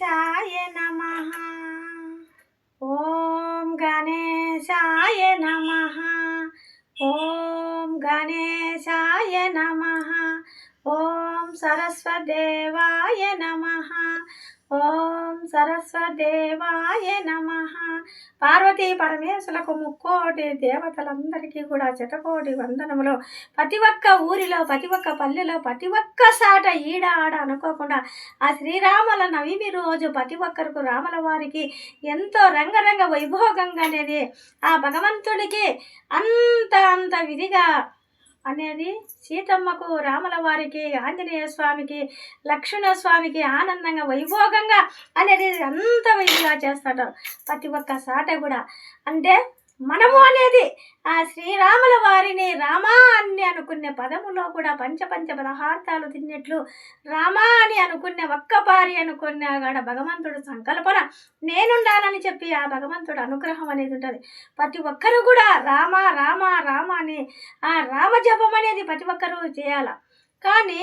సాయ నమః. ఓం గణేశాయ నమః. ఓం గణేశాయ నమః. ఓం సరస్వదేవాయ నమః. ఓం సరస్వదేవాయ నమః. పార్వతీ పరమేశ్వరులకు ముక్కోటి దేవతలందరికీ కూడా శతకోటి వందనములు. ప్రతి ఒక్క ఊరిలో, ప్రతి ఒక్క పల్లెలో, ప్రతి ఒక్క సాట ఈడ ఆడ అనుకోకుండా ఆ శ్రీరాముల నవమి రోజు ప్రతి ఒక్కరికి రాముల వారికి ఎంతో రంగరంగ వైభోగంగా అనేది ఆ భగవంతుడికి అంత విధిగా అనేది సీతమ్మకు, రాముల వారికి, ఆంజనేయ స్వామికి, లక్ష్మణ స్వామికి ఆనందంగా వైభోగంగా అనేది అంత విధిగా చేస్తాడు ప్రతి ఒక్క సాట కూడా. అంటే మనము అనేది ఆ శ్రీరాముల వారిని రామా అని అనుకునే పదములో కూడా పంచ పదార్థాలు తిన్నట్లు రామా అని అనుకునే ఒక్కపారి అనుకునే కూడా భగవంతుడు సంకల్పన నేనుండాలని చెప్పి ఆ భగవంతుడు అనుగ్రహం అనేది ఉంటుంది. ప్రతి ఒక్కరు కూడా రామ రామ రామ అని ఆ రామ జపం అనేది ప్రతి ఒక్కరూ చేయాల. కానీ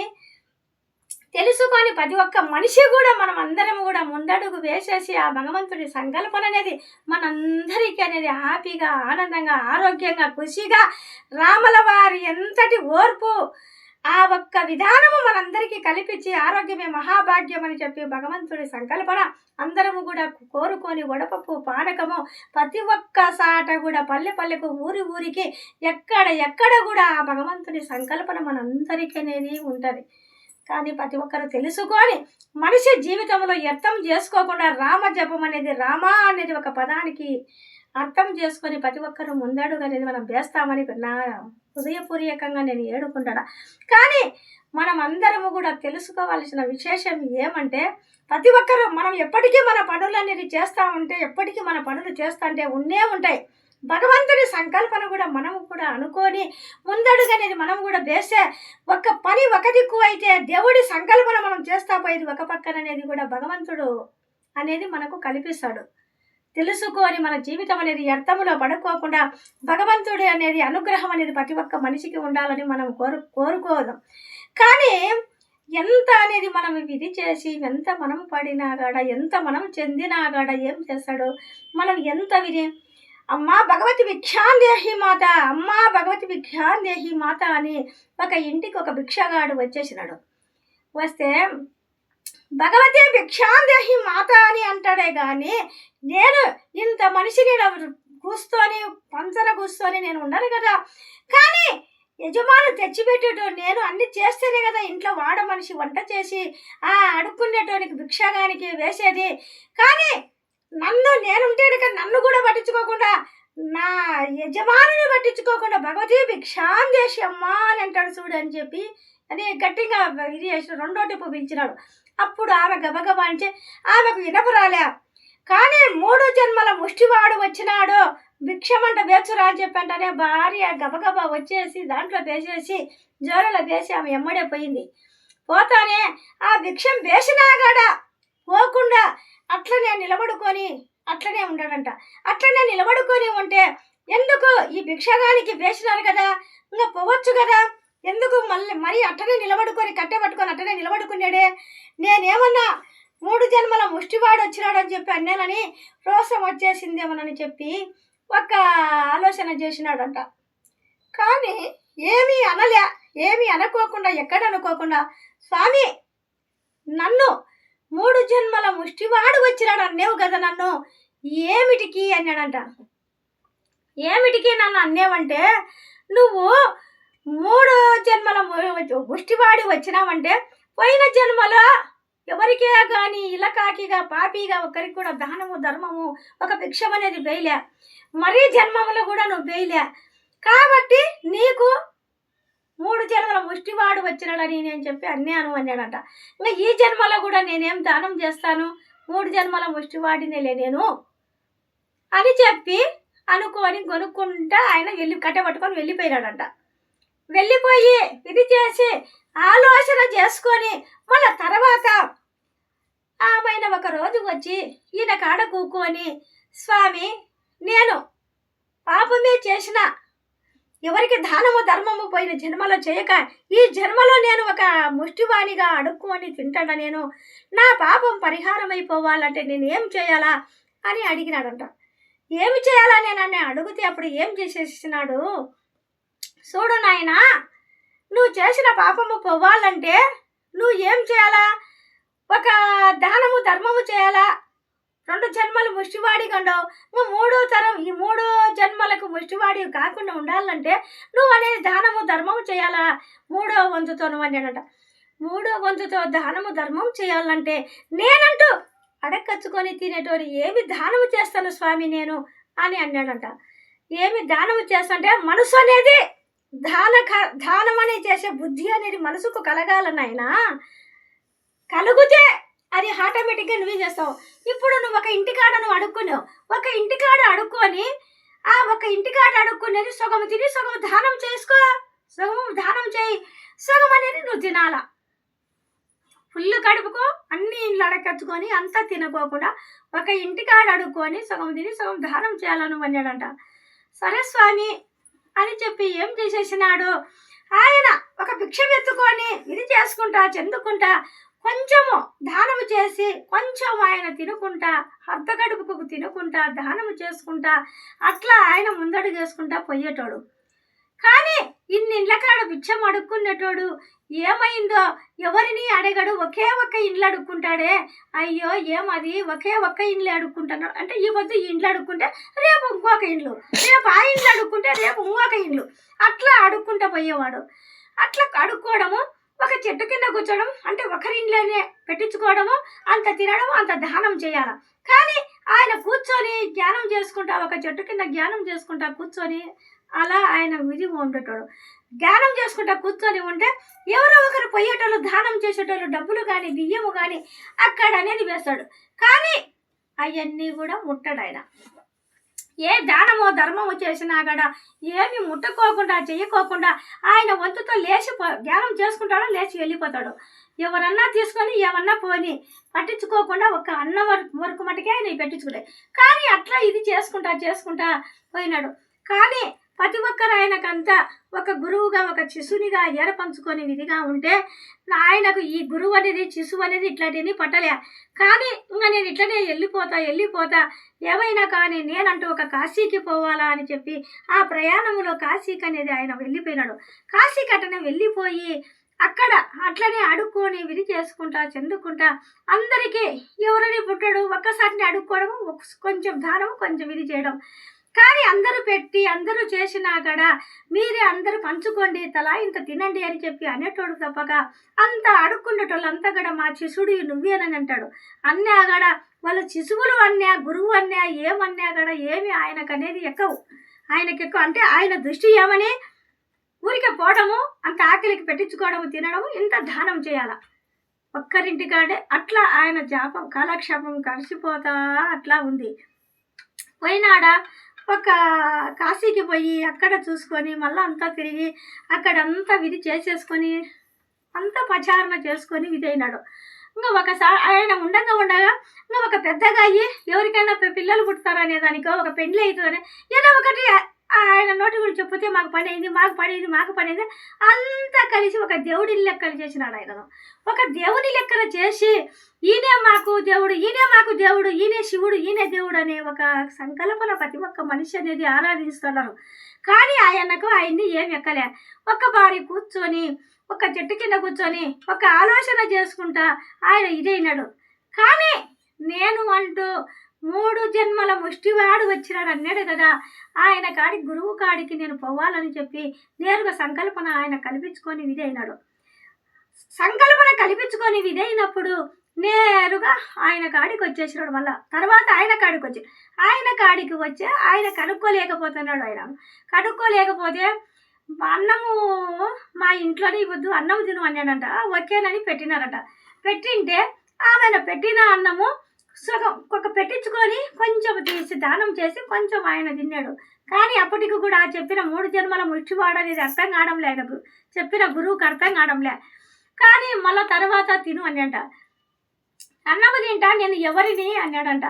తెలుసుకొని ప్రతి ఒక్క మనిషి కూడా మనం అందరం కూడా ముందడుగు వేసేసి ఆ భగవంతుడి సంకల్పన అనేది మనందరికీ అనేది హ్యాపీగా, ఆనందంగా, ఆరోగ్యంగా, ఖుషిగా రాముల వారి ఎంతటి ఓర్పు ఆ ఒక్క విధానము మనందరికీ కల్పించి ఆరోగ్యమే మహాభాగ్యం అని చెప్పి భగవంతుడి సంకల్పన అందరము కూడా కోరుకొని వడపప్పు పానకము ప్రతి ఒక్క సాట కూడా పల్లెకు ఊరికి ఎక్కడ కూడా ఆ భగవంతుడి సంకల్పన మనందరికీ అనేది ఉంటుంది. కానీ ప్రతి ఒక్కరు తెలుసుకొని మనిషి జీవితంలో అర్థం చేసుకోకుండా రామ జపం అనేది రామా అనేది ఒక పదానికి అర్థం చేసుకొని ప్రతి ఒక్కరు ముందడుగు అనేది మనం వేస్తామని నా హృదయపూర్వకంగా నేను ఏడుకుంటాను. కానీ మనం అందరము కూడా తెలుసుకోవాల్సిన విశేషం ఏమంటే ప్రతి ఒక్కరు మనం ఎప్పటికీ మన పనులు అనేది చేస్తూ ఉంటే ఎప్పటికీ మన పనులు చేస్తుంటే ఉంటాయి. భగవంతుడి సంకల్పన కూడా మనము కూడా అనుకొని ముందడుగనేది మనం కూడా వేసే ఒక పని ఒక దిక్కు అయితే దేవుడి సంకల్పన మనం చేస్తా పోయేది ఒక పక్కన అనేది కూడా భగవంతుడు అనేది మనకు కల్పిస్తాడు. తెలుసుకొని మన జీవితం అనేది వ్యర్థములో పడుకోకుండా భగవంతుడి అనేది అనుగ్రహం అనేది ప్రతి ఒక్క మనిషికి ఉండాలని మనం కోరుకోదాం. కానీ ఎంత అనేది మనం విధి చేసి ఎంత మనం పడినా కాడ ఎంత మనం చెందినా కాడ ఏం చేస్తాడు, మనం ఎంత విని అమ్మా భగవతి భిక్షాందేహి మాత, అమ్మా భగవతి భిక్షాందేహి మాత అని ఒక ఇంటికి ఒక భిక్షగాడు వచ్చేసినాడు. వస్తే భగవతి భిక్షాందేహి మాత అని అంటాడే కానీ నేను ఇంత మనిషిని కూర్చొని పంచన కూర్చొని నేను ఉండను కదా. కానీ యజమాను తెచ్చిపెట్టేటో నేను అన్ని చేస్తేనే కదా ఇంట్లో వాడ మనిషి వంట చేసి అడుక్కునేటోనికి భిక్షగానికి వేసేది. కానీ నేనుంటేనే కదా నన్ను కూడా పట్టించుకోకుండా నా యజమానిని పట్టించుకోకుండా భగవతి భిక్షాందేశి అమ్మా అని అంటాడు చూడు అని చెప్పి అని గట్టిగా ఇది చేసిన రెండో టిప్పు పిలిచినాడు. అప్పుడు ఆమె గబగబా అంటే ఆమెకు వినపరాలే. కానీ 3 జన్మల ముష్టివాడు వచ్చినాడు భిక్షమంట వేచురా అని చెప్పంటనే భార్య గబగబా వచ్చేసి దాంట్లో వేసేసి జోరలో వేసి ఆమె ఎమ్మడే పోయింది. పోతానే ఆ భిక్షం వేసినా కూడా పోకుండా అట్లనే నిలబడుకొని అట్లనే ఉంటాడంట. అట్లనే నిలబడుకొని ఉంటే ఎందుకు ఈ భిక్షగానికి వేసినారు కదా ఇంకా పోవచ్చు కదా, ఎందుకు మరీ అట్లనే నిలబడుకొని కట్టె పట్టుకొని అట్లనే నిలబడుకున్నాడే, నేనేమన్నా 3 జన్మల ముష్టివాడు వచ్చినాడు అని చెప్పి అన్నానని రోషం వచ్చేసిందేమోనని చెప్పి ఒక ఆలోచన చేసినాడంట. కానీ ఏమీ అనుకోకుండా ఎక్కడ అనుకోకుండా స్వామి నన్ను 3 జన్మల ముష్టివాడు వచ్చినాడు అన్నేవు కదా, నన్ను ఏమిటికి అన్నాడంట. ఏమిటికి నన్ను అన్నేవంటే నువ్వు 3 జన్మల ముష్టివాడి వచ్చినావంటే పోయిన జన్మలో ఎవరికే కానీ ఇలకాకిగా పాపిగా ఒకరికి కూడా దానము ధర్మము ఒక భిక్షం అనేది వేయలే, మరీ జన్మములో కూడా నువ్వు వేయలే. కాబట్టి నీకు 3 జన్మల ముష్టివాడు వచ్చినాడని నేను చెప్పి అన్నాడంట. ఇంకా ఈ జన్మలో కూడా నేనేం దానం చేస్తాను, 3 జన్మల ముష్టివాడినే నేను అని చెప్పి అనుకొని కొనుక్కుంటా ఆయన కట్టెపట్టుకొని వెళ్ళిపోయినాడంట. వెళ్ళిపోయి ఇది చేసి ఆలోచన చేసుకొని మళ్ళా తర్వాత ఆమె ఒక రోజు వచ్చి ఈయన కాడ కూకొని స్వామి నేను పాపమే చేసిన ఎవరికి దానము ధర్మము పోయిన జన్మలో చేయక ఈ జన్మలో నేను ఒక ముష్టివాణిగా అడుక్కొని తింటాడా, నేను నా పాపం పరిహారం అయిపోవాలంటే నేను ఏం చేయాలా అని అడిగినాడంట. ఏమి చేయాలా నేను అడిగితే అప్పుడు ఏం చేసేసినాడు, చూడు నాయనా, నువ్వు చేసిన పాపము పోవాలంటే నువ్వు ఏం చేయాలా, ఒక దానము ధర్మము చేయాలా, 2 జన్మలు ముష్టివాడిగా ఉండవు, మూడో తరం ఈ 3 జన్మలకు ముష్టివాడి కాకుండా ఉండాలంటే నువ్వు అనేది దానము ధర్మము చేయాలా 3వ వంతుతో నువ్వు అన్నాడట. 3వ వంతుతో దానము ధర్మం చేయాలంటే నేనంటూ అడక్కచ్చుకొని తినేటోడు ఏమి దానము చేస్తాను స్వామి నేను అని అన్నాడంట. ఏమి దానము చేస్తాంటే మనసు అనేది దానం అనేది చేసే బుద్ధి అనేది మనసుకు కలగాలన్నాయనా, కలిగితే అది ఆటోమేటిక్గా నువ్వే చేస్తావు. ఇప్పుడు నువ్వు ఒక ఇంటికాడ నువ్వు అడుక్కున్నావు, ఒక ఇంటికాడ అడుక్కొని ఆ ఒక ఇంటికాడ అడుక్కునేది సగం తిని సగం దానం చేసుకో, సగం దానం చేయి, సగం అనేది నువ్వు తినాలా. ఫుల్ కడుపుకో, అన్ని ఇండ్లు అడకచ్చుకొని అంతా తినకోకుండా ఒక ఇంటికాడ అడుక్కొని సగం తిని సగం దానం చేయాలను అన్నాడంట. సరే స్వామి అని చెప్పి ఏం చేసేసినాడు, ఆయన ఒక భిక్ష ఎత్తుకొని ఇది చేసుకుంటా చెందుకుంటా కొంచెము దానము చేసి కొంచెం ఆయన తినుకుంటా అర్ధ గడుపుకు తినుకుంటా దానము చేసుకుంటా అట్లా ఆయన ముందడుగు చేసుకుంటా పోయేటోడు. కానీ ఇన్నిండ్లకాడ బిచ్చం అడుక్కునేటోడు ఏమైందో ఎవరిని అడగడు, ఒకే ఒక్క ఇండ్లు అడుక్కుంటాడే. అయ్యో ఏమది ఒకే ఒక్క ఇండ్లు అడుక్కుంటున్నాడు అంటే ఈ పొద్దు ఈ ఇండ్లు అడుక్కుంటే రేపు ఇంకొక ఇండ్లు, రేపు ఆ ఇండ్లు అడుక్కుంటే రేపు ఇంకొక ఇండ్లు, అట్లా అడుక్కుంటా పోయేవాడు. అట్లా అడుక్కోవడము, ఒక చెట్టు కింద కూర్చోవడం అంటే ఒకరింట్లోనే పెట్టించుకోవడము, అంత తినడం అంత దానం చేయాలి. కానీ ఆయన కూర్చొని జ్ఞానం చేసుకుంటా ఒక చెట్టు కింద జ్ఞానం చేసుకుంటా కూర్చొని అలా ఆయన విధి ఉండేటోడు. జ్ఞానం చేసుకుంటా కూర్చొని ఉంటే ఎవరో ఒకరు పోయేటోళ్ళు దానం చేసేటోళ్ళు డబ్బులు కానీ బియ్యము కానీ అక్కడ అనేది వేస్తాడు. కానీ అవన్నీ కూడా ముట్టడు ఆయన. ఏ దానమో ధర్మము చేసినా కూడా ఏమి ముట్టుకోకుండా చేయకోకుండా ఆయన వంతుతో లేచి ధ్యానం చేసుకుంటాడో లేచి వెళ్ళిపోతాడు. ఎవరన్నా తీసుకొని ఏమన్నా పోని పట్టించుకోకుండా ఒక అన్న వరకు మటుకే ఆయన పెట్టించుకుంటే, కానీ అట్లా ఇది చేసుకుంటా పోయినాడు. కానీ ప్రతి ఒక్కరు ఆయనకంతా ఒక గురువుగా ఒక శిశునిగా ఏరపంచుకొని విధిగా ఉంటే ఆయనకు ఈ గురువు అనేది శిశువు అనేది ఇట్లాంటివి పట్టలే. కానీ ఇంకా నేను ఇట్లనే వెళ్ళిపోతా ఏమైనా కానీ నేనంటూ ఒక కాశీకి పోవాలా అని చెప్పి ఆ ప్రయాణంలో కాశీకి అనేది ఆయన వెళ్ళిపోయినాడు. కాశీకి అట్టనే వెళ్ళిపోయి అక్కడ అట్లనే అడుక్కొని విధి చేసుకుంటా చెందుకుంటా అందరికీ ఎవరిని పుట్టాడు ఒక్కసారిని అడుక్కోవడము, కొంచెం దానము కొంచెం విధి చేయడం. కానీ అందరూ పెట్టి అందరూ చేసినా కూడా మీరే అందరూ పంచుకోండి, తలా ఇంత తినండి అని చెప్పి అనేటోడు తప్పక అంత అడుక్కునేటోళ్ళు అంతా కూడా మా శిశుడు నువ్వేనని అంటాడు. అన్నా కూడా వాళ్ళ శిశువులు అన్నా గురువు అన్నా ఏమన్నా కూడా ఏమి ఆయనకు అనేది ఎక్కవు. ఆయనకి ఎక్కువ అంటే ఆయన దృష్టి ఏమని ఊరికే పోవడము, అంత ఆకలికి పెట్టించుకోవడము, తినడము, ఇంత దానం చేయాల ఒక్కరింటికాడే. అట్లా ఆయన జాపం కాలక్షేపం కలిసిపోతా అట్లా ఉంది. పోయినాడా ఒక కాశీకి పోయి అక్కడ చూసుకొని మళ్ళీ అంతా తిరిగి అక్కడంతా విధి చేసేసుకొని అంతా ప్రచారణ చేసుకొని విధి అయినాడు. ఇంకా ఒకసారి ఆయన ఉండగా ఇంకా ఒక పెద్దగా అయ్యి ఎవరికైనా పిల్లలు పుడతారనే దానికో ఒక పెండ్లి అవుతుందని ఏదో ఒకటి ఆయన నోటి గురించి చెప్తే మాకు పని అయింది అంతా కలిసి ఒక దేవుడి లెక్కలు చేసినాడు. ఆయనను ఒక దేవుని లెక్కన చేసి ఈయనే మాకు దేవుడు, ఈయనే శివుడు, ఈయనే దేవుడు అనే ఒక సంకల్పన ప్రతి ఒక్క మనిషి అనేది ఆరాధిస్తున్నారు. కానీ ఆయన్ని ఏం ఎక్కలే. ఒక భార్య కూర్చొని ఒక చెట్టు కింద కూర్చొని ఒక ఆలోచన చేసుకుంటా ఆయన ఇదైనాడు. కానీ నేను అంటూ 3 జన్మల ముష్టివాడు వచ్చినాడు అన్నాడు కదా, ఆయన కాడికి గురువు కాడికి నేను పోవాలని చెప్పి నేరుగా సంకల్పన ఆయన కల్పించుకొని విధైనాడు. సంకల్పన కల్పించుకొని విధైనప్పుడు నేరుగా ఆయన కాడికి వచ్చేసినాడు. మళ్ళా తర్వాత ఆయన కాడికి వచ్చి ఆయన కనుక్కోలేకపోతున్నాడు. ఆయన కనుక్కోలేకపోతే అన్నము మా ఇంట్లోనే ఇవ్వద్దు, అన్నం తిను అన్నాడంట. ఓకేనని పెట్టినారట. పెట్టింటే ఆమెను పెట్టిన అన్నము సగం ఒక పెట్టించుకొని కొంచెం తీసి దానం చేసి కొంచెం ఆయన తిన్నాడు. కానీ అప్పటికి కూడా చెప్పిన 3 జన్మల ముష్టివాడు అనేది అర్థం కావడం లేదు, చెప్పిన గురువుకి అర్థం కావడం లే. కానీ మళ్ళీ తర్వాత తిను అనంట. అన్నము తింటా నేను ఎవరిని అన్నాడంట.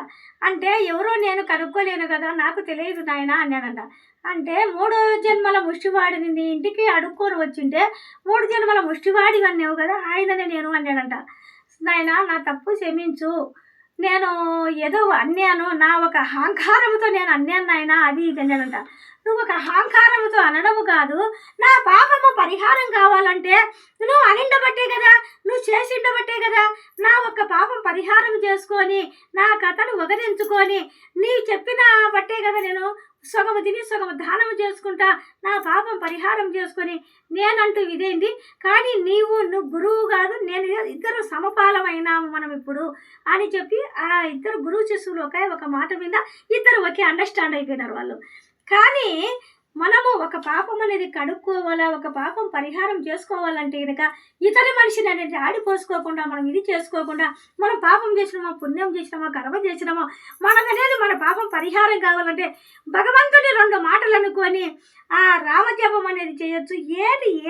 అంటే ఎవరో నేను కనుక్కోలేను కదా, నాకు తెలియదు నాయన అన్నాడంట. అంటే 3 జన్మల ముష్టివాడిని నీ ఇంటికి అడుక్కొని వచ్చింటే 3 జన్మల ముష్టివాడి అన్నావు కదా, ఆయననే నేను అన్నాడంట. నాయన నా తప్పు క్షమించు, నేను ఏదో అన్నాను, నా ఒక అహంకారంతో నేను అన్నాను నాయన అది ఇది అన్నాడంట. నువ్వు ఒక అహంకారంతో అనడము కాదు, నా పాపము పరిహారం కావాలంటే నువ్వు అనిండబట్టే కదా, నువ్వు చేసిండబట్టే కదా, నా ఒక్క పాపం పరిహారం చేసుకొని నా కథను వగరించుకొని నీవు చెప్పిన బట్టే కదా నేను సగము తిని సగము దానం చేసుకుంటా నా పాపం పరిహారం చేసుకొని నేనంటూ ఇదేంటి. కానీ నువ్వు గురువు కాదు, నేను ఇద్దరు సమపాలమైనాము మనం ఇప్పుడు అని చెప్పి ఆ ఇద్దరు గురువు శిష్యులు ఒక మాట మీద ఇద్దరు ఒకే అండర్స్టాండ్ అయిపోయినారు వాళ్ళు. కానీ మనము ఒక పాపం అనేది కడుక్కోవాలా, ఒక పాపం పరిహారం చేసుకోవాలంటే కనుక ఇతని మనిషిని అనేది ఆడిపోసుకోకుండా మనం ఇది చేసుకోకుండా మనం పాపం చేసినామో పుణ్యం చేసినామో గర్వం చేసినామో మనదనేది మన పాపం పరిహారం కావాలంటే భగవంతుని 2 మాటలు అనుకొని ఆ రామజపం అనేది చేయొచ్చు.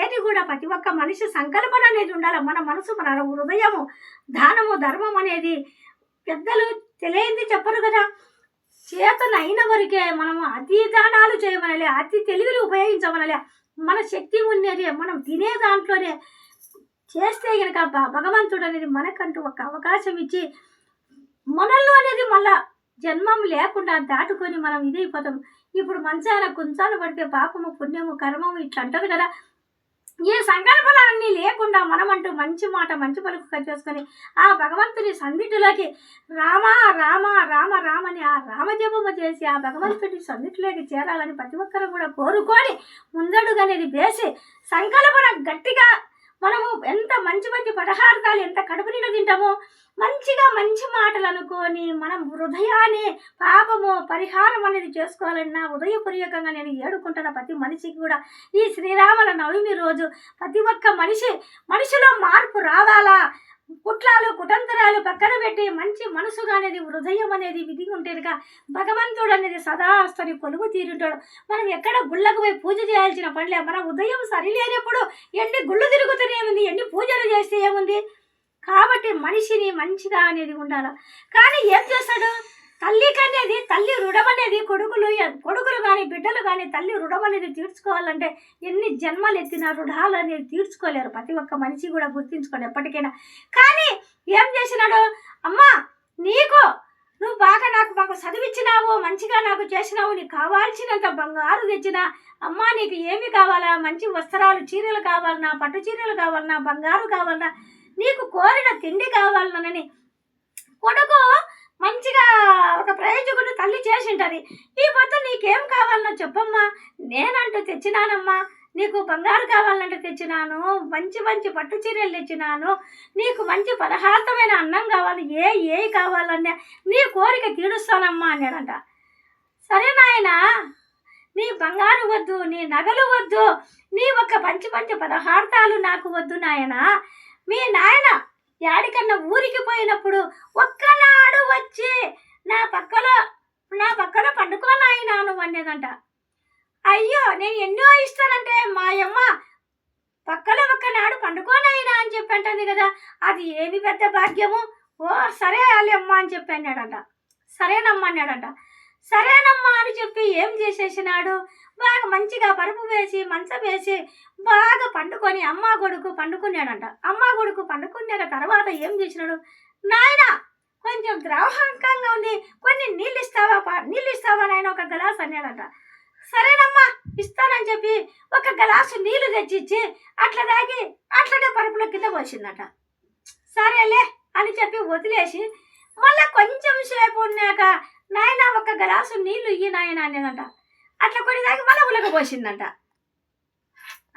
ఏది కూడా ప్రతి ఒక్క మనిషి సంకల్పన అనేది ఉండాలి. మన మనసు మన హృదయము దానము ధర్మం అనేది పెద్దలు తెలియంది చెప్పరు కదా. చేతన అయిన వరకే మనము అతి దానాలు చేయమనలే, అతి తెలివిని ఉపయోగించమనలే. మన శక్తి ఉన్నది మనం తినే దాంట్లోనే చేస్తే కనుక భగవంతుడు అనేది మనకంటూ ఒక అవకాశం ఇచ్చి మనల్లో అనేది మళ్ళా జన్మం లేకుండా దాటుకొని మనం ఇదైపోతాం. ఇప్పుడు మంచాన కుంచాన పడితే పాపము పుణ్యము కర్మము ఇట్లా అంటారు కదా. ఈ సంకల్పనాలన్నీ లేకుండా మనమంటూ మంచి మాట మంచి పలుకు చేసుకొని ఆ భగవంతుని సన్నిధిలోకి రామ రామ రామ రామని ఆ రామజపము చేసి ఆ భగవంతుని సన్నిధిలోకి చేరాలని ప్రతి ఒక్కరు కూడా కోరుకొని ముందడుగు అనేది వేసి సంకల్పన గట్టిగా మనము ఎంత మంచి పదార్థాలు ఎంత కడుపు నిండా తింటామో మంచిగా మంచి మాటలు అనుకొని మనం హృదయాన్ని పాపము పరిహారం అనేది చేసుకోవాలన్నా ఉదయపూర్వకంగా నేను ఏడుకుంటున్న ప్రతి మనిషికి కూడా ఈ శ్రీరాముల నవమి రోజు ప్రతి ఒక్క మనిషిలో మార్పు రావాలా. కుట్లాలు కుటంతరాలు పక్కన పెట్టి మంచి మనసుగా అనేది హృదయం అనేది విధి ఉంటేనుక భగవంతుడు అనేది సదాస్తని కొలువు తీరుంటాడు. మనం ఎక్కడ గుళ్ళకు పోయి పూజ చేయాల్సిన పనిలే. మన ఉదయం సరిలేనప్పుడు ఎన్ని గుళ్ళు తిరుగుతూనే ఉంది, ఎన్ని పూజలు చేస్తే ఏముంది. కాబట్టి మనిషిని మంచిగా అనేది ఉండాలి. కానీ ఏం చేస్తాడు, తల్లి రుణం అనేది కొడుకులు కానీ బిడ్డలు కానీ తల్లి రుణం అనేది తీర్చుకోవాలంటే ఎన్ని జన్మలు ఎత్తిన రుణాలు అనేది తీర్చుకోలేరు. ప్రతి ఒక్క మనిషి కూడా గుర్తించుకోండి ఎప్పటికైనా. కానీ ఏం చేసినాడు, అమ్మా నువ్వు బాగా మాకు చదివించినావు, మంచిగా నాకు చేసినావు, నీకు కావాల్సినంత బంగారు తెచ్చినా, అమ్మా నీకు ఏమి కావాలా, మంచి వస్త్రాలు చీరలు కావాలన్నా, పట్టు చీరలు కావాలన్నా, బంగారు కావాలన్నా, నీకు కోరిన తిండి కావాలనని కొడుకు మంచిగా ఒక ప్రయోజకుడు తల్లి చేసింటది. ఈ పొద్దు నీకేం కావాలన్నా చెప్పమ్మా, నేనంటూ తెచ్చినానమ్మా, నీకు బంగారు కావాలంటే తెచ్చినాను, మంచి పట్టు చీరలు తెచ్చినాను, నీకు మంచి పదార్థమైన అన్నం కావాలి, ఏ కావాలన్నా నీ కోరిక తీరుస్తానమ్మా అన్నాడంట. సరే నాయన, నీ బంగారు వద్దు, నీ నగలు వద్దు, నీ ఒక మంచి పదార్థాలు నాకు వద్దు నాయన. మీ నాయన యాడికన్నా ఊరికి పోయినప్పుడు ఒక్కనాడు వచ్చి నా పక్కన పండుకోనాయనాను అనేదంట. అయ్యో నేను ఎన్నో ఇస్తానంటే మా అమ్మ పక్కన ఒక్కనాడు పండుకోనైనా అని చెప్పి అంటుంది కదా, అది ఏమి పెద్ద భాగ్యము. ఓ సరే అమ్మ అని చెప్పి అన్నాడంట. సరేనమ్మా అన్నాడంట. సరేనమ్మా అని చెప్పి ఏం చేసేసినాడు, బాగా మంచిగా పరుపు వేసి మంచం వేసి బాగా పండుకొని అమ్మ కొడుకు పండుకున్నాడంట. అమ్మ కొడుకు పండుకున్నాక తర్వాత ఏం చేసినాడు, నాయన కొంచెం ద్రావకంగా ఉంది, కొన్ని నీళ్ళు ఇస్తావా నాయన, ఒక గ్లాస్ అన్నాడంట. సరేనమ్మా ఇస్తానని చెప్పి ఒక గ్లాసు నీళ్లు తెచ్చిచ్చి అట్లా తాగి అట్లనే పరుపులో కింద పోసిందట. సరేలే అని చెప్పి వదిలేసి మళ్ళీ కొంచెం సేపు ఉన్నాక నాయన ఒక గ్లాసు నీళ్లు ఇయ్యి నాయన అనేదంట. అట్లా కొన్ని తాగి మళ్ళీ ఉలకపోసిందంట.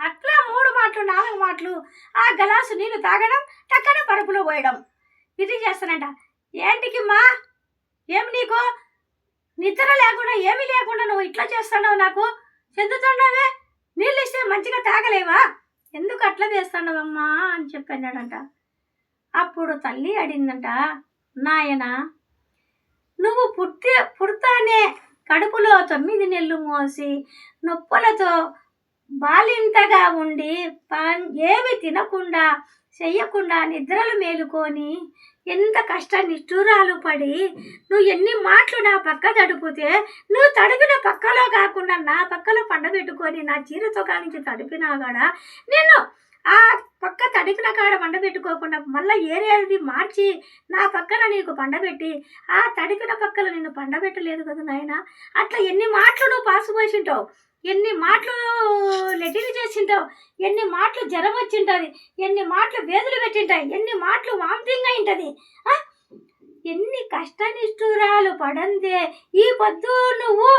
అట్లా 3 మాటలు 4 మాటలు ఆ గ్లాసు నీళ్లు తాగడం, టక్కన పరుపులో పోయడం ఇది చేస్తానంట. ఏంటికి మా ఏమి నీకు నిద్ర లేకుండా ఏమీ లేకుండా నువ్వు ఇట్లా చేస్తున్నావు, నాకు చెందుతున్నావే, నీళ్ళు ఇస్తే మంచిగా తాగలేవా, ఎందుకు అట్లా చేస్తున్నావమ్మా అని చెప్పన్నాడంట. అప్పుడు తల్లి అడిగిందంట, నాయన నువ్వు పుడతానే కడుపులో 9 నెలలు మోసి నొప్పులతో బాలింతగా ఉండి ఏమి తినకుండా చెయ్యకుండా నిద్రలు మేలుకొని ఎంత కష్ట నిష్ఠూరాలు పడి నువ్వు ఎన్ని మాటలు నా పక్క తడిపితే నువ్వు తడిపిన పక్కలో కాకుండా నా పక్కలో పండబెట్టుకొని నా చీరతో కానించి తడిపినా కూడా నేను ఆ పక్క తడిపిన కాడ పండబెట్టుకోకుండా మళ్ళీ ఏరేది మార్చి నా పక్కన నీకు పండబెట్టి ఆ తడిపిన పక్కలో నిన్ను పండబెట్టలేదు కదా నాయన. అట్లా ఎన్ని మాటలు నువ్వు పాసుపోసింటావు, ఎన్ని మాటలు లెటిన్ చేసింటావు, ఎన్ని మాటలు జ్వరం వచ్చింటుంది, ఎన్ని మాటలు వేదులు పెట్టింటాయి, ఎన్ని మాటలు వామిటింగ్ అయింటుంది. ఎన్ని కష్టనిష్ఠూరాలు పడందే ఈ పొద్దు నువ్వు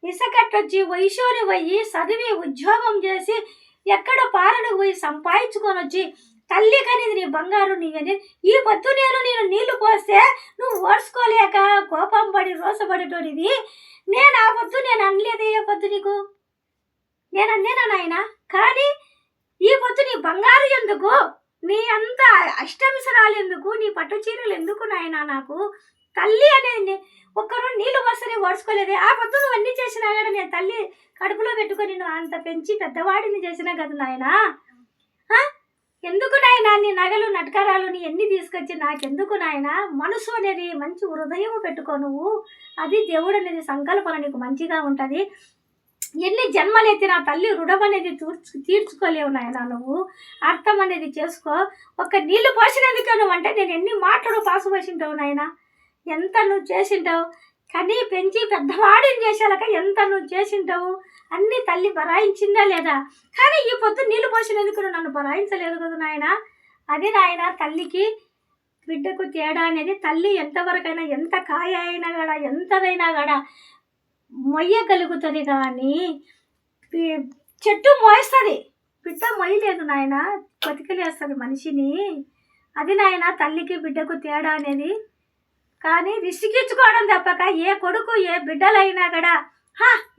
ఇసకట్టొచ్చి వయసుని పోయి చదివి ఉద్యోగం చేసి ఎక్కడో పాలను పోయి సంపాదించుకొని వచ్చి తల్లి కనేది నీ బంగారు నీవని ఈ పొద్దు నేను నీళ్లు పోస్తే నువ్వు ఓడ్చుకోలేక కోపం పడి రోసపడేటోడివి. నేను ఆ పొద్దు నేను అనలేదు. ఏ పొద్దు నీకు నేను అందేనా నాయన? కానీ ఈ పొద్దు నీ బంగారు ఎందుకు, నీ అంత అష్టమిసరాలు ఎందుకు, నీ పట్టు చీరలు ఎందుకు నాయన? నాకు తల్లి అనేది ఒక్కరు నీళ్ళు వస్తేనే ఓడ్చుకోలేదే. ఆ పొద్దు నువ్వు అన్నీ చేసినా కూడా నేను తల్లి కడుపులో పెట్టుకొని నువ్వు అంత పెంచి పెద్దవాడిని చేసినా కదా నాయన. ఎందుకు నాయన నీ నగలు నటకరాలు నీ ఎన్ని తీసుకొచ్చి నాకెందుకు నాయన? మనసు అనేది మంచి హృదయం పెట్టుకో నువ్వు. అది దేవుడు అనేది సంకల్పన నీకు మంచిగా ఉంటుంది. ఎన్ని జన్మలెత్తినా తల్లి రుణం అనేది తీర్చుకోలేవు నాయన. నువ్వు అర్థం అనేది చేసుకో. ఒక్క నీళ్లు పోసినందుకే నువ్వు అంటే నేను ఎన్ని మాటలు పాసు పోసింటావు నాయన, ఎంత నువ్వు చేసింటావు. కానీ పెంచి పెద్దవాడిని చేసేలాక ఎంత నువ్వు చేసింటావు. అన్నీ తల్లి బరాయించిందా లేదా? కానీ ఈ పొద్దు నీళ్ళు పోసినందుకు నువ్వు నన్ను బరాయించలేదు కదా నాయన. అది నాయన తల్లికి బిడ్డకు తేడా అనేది. తల్లి ఎంతవరకైనా ఎంత కాయ అయినా కూడా ఎంతదైనా కూడా మొయ్యగలుగుతుంది, కానీ చెట్టు మోయిస్తుంది, బిడ్డ మొయ్యలేదు నాయన, బతికలేస్తుంది మనిషిని. అది నాయన తల్లికి బిడ్డకు తేడా అనేది. కానీ రిసికించుకోవడం తప్పక ఏ కొడుకు ఏ బిడ్డలైనా కూడా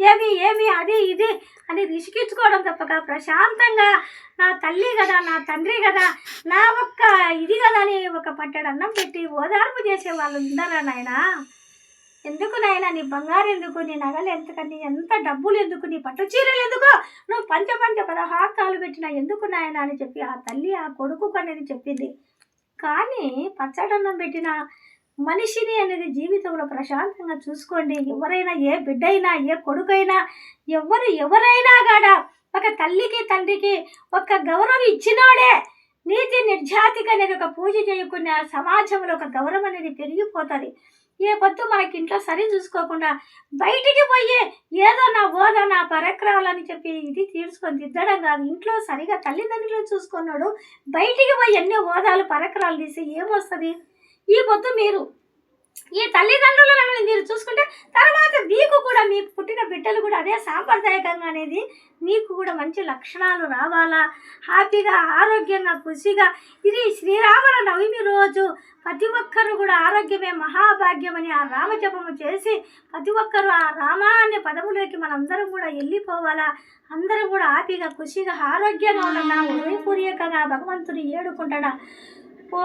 ఏమి ఏమి అది ఇది అని రిసికించుకోవడం తప్పక ప్రశాంతంగా నా తల్లి కదా నా తండ్రి కదా నా ఒక్క ఇది కదా అని ఒక పట్టెడు అన్నం పెట్టి ఓదార్పు చేసే వాళ్ళు ఉండరా నాయన? ఎందుకు నాయన నీ బంగారు ఎందుకు, నీ నగలు ఎందుకని, ఎంత డబ్బులు ఎందుకు, నీ పట్టు చీరలు ఎందుకు, నువ్వు పంచ 16 తాళ్ళు పెట్టినా ఎందుకు నాయన అని చెప్పి ఆ తల్లి ఆ కొడుకు అనేది చెప్పింది. కానీ పచ్చడన్నం పెట్టిన మనిషిని అనేది జీవితంలో ప్రశాంతంగా చూసుకోండి. ఎవరైనా ఏ బిడ్డైనా ఏ కొడుకైనా ఎవరైనా కాడా ఒక తల్లికి తండ్రికి ఒక గౌరవం ఇచ్చినోడే నీతి నిర్జాతికి అనేది ఒక పూజ చేయకున్న సమాజంలో ఒక గౌరవం అనేది పెరిగిపోతుంది. ఏ పొద్దు మనకి ఇంట్లో సరి చూసుకోకుండా బయటికి పోయి ఏదో నా ఓదా నా పరక్రాలని చెప్పి ఇది తీర్చుకొని దిద్దడం కాదు. ఇంట్లో సరిగా తల్లిదండ్రులు చూసుకున్నాడు బయటికి పోయి ఎన్నో ఓదాలు పరక్రాలు తీసి ఏమొస్తుంది? ఈ పొద్దు మీరు ఈ తల్లిదండ్రులను మీరు చూసుకుంటే తర్వాత మీకు కూడా మీకు పుట్టిన బిడ్డలు కూడా అదే సాంప్రదాయకంగా అనేది మీకు కూడా మంచి లక్షణాలు రావాలా, హ్యాపీగా ఆరోగ్యంగా ఖుషిగా. ఇది శ్రీరాముల నవమి రోజు ప్రతి ఒక్కరు కూడా ఆరోగ్యమే మహాభాగ్యం అని ఆ రామజపము చేసి ప్రతి ఒక్కరు ఆ రామ అనే పదములోకి మనందరం కూడా వెళ్ళిపోవాలా. అందరం కూడా హ్యాపీగా ఖుషిగా ఆరోగ్యంగా ఉండాలా. హృదయపూర్వకంగా భగవంతుని ఏడుకుంటాడా. ఓ